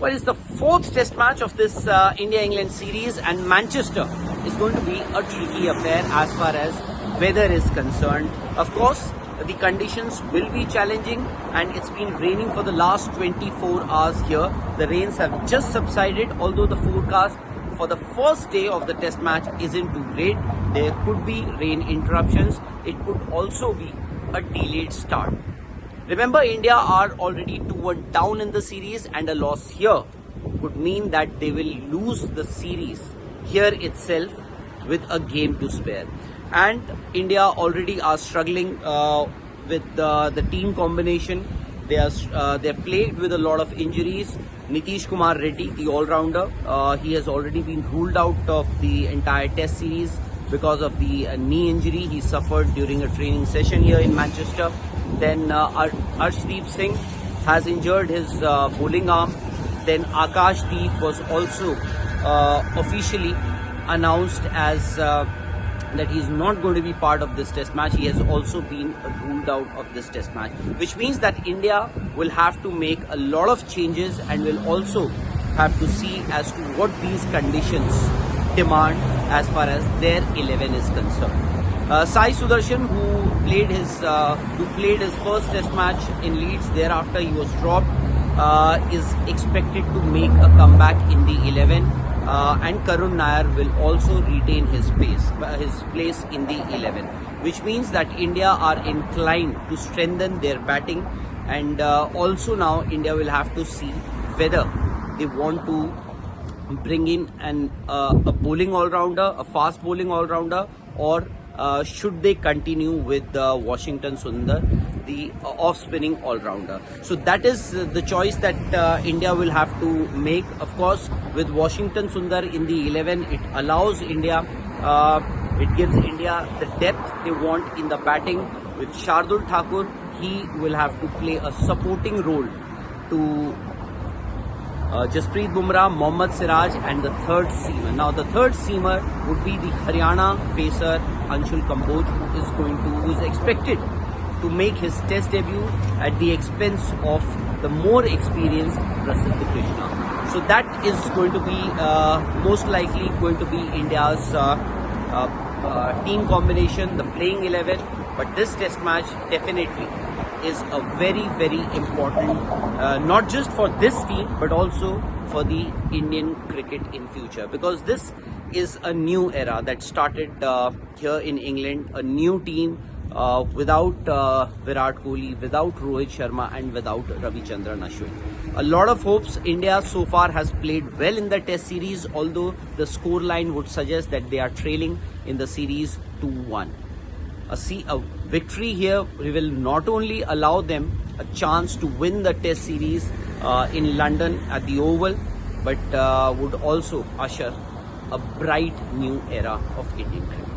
Well, it's the fourth test match of this India-England series, and Manchester is going to be a tricky affair as far as weather is concerned. Of course, the conditions will be challenging, and it's been raining for the last 24 hours here. The rains have just subsided, although the forecast for the first day of the test match isn't too great. There could be rain interruptions. It could also be a delayed start. Remember, India are already 2-1 down in the series, and a loss here could mean that they will lose the series here itself with a game to spare. And India already are struggling with the team combination. They're plagued with a lot of injuries. Nitish Kumar Reddy, the all-rounder, he has already been ruled out of the entire test series because of the knee injury he suffered during a training session here in Manchester. Then Arshdeep Singh has injured his bowling arm. Then Akashdeep was also officially announced as that he is not going to be part of this test match. He has also been ruled out of this test match, which means that India will have to make a lot of changes and will also have to see as to what these conditions demand as far as their 11 is concerned. Sai Sudarshan, who played his first test match in Leeds, thereafter he was dropped, is expected to make a comeback in the 11, and Karun Nair will also retain his place in the 11, which means that India are inclined to strengthen their batting, and also now India will have to see whether they want to bring in a bowling all-rounder, a fast bowling all-rounder, or should they continue with Washington Sundar, the off-spinning all-rounder. So that is the choice that India will have to make. Of course, with Washington Sundar in the 11, it allows India, it gives India the depth they want in the batting. With Shardul Thakur, he will have to play a supporting role to Jasprit Bumrah, Mohammad Siraj, and the third seamer. Now, the third seamer would be the Haryana pacer Anshul Kamboj, who is expected to make his test debut at the expense of the more experienced Prasidh Krishna. So that is going to be most likely going to be India's team combination, the playing 11. But this test match definitely is a very, very important, not just for this team, but also for the Indian cricket in future. Because this is a new era that started here in England, a new team without Virat Kohli, without Rohit Sharma, and without Ravichandran Ashwin. A lot of hopes. India so far has played well in the test series, although the scoreline would suggest that they are trailing in the series 2-1. A victory here will not only allow them a chance to win the test series in London at the Oval, but would also usher a bright new era of Indian cricket.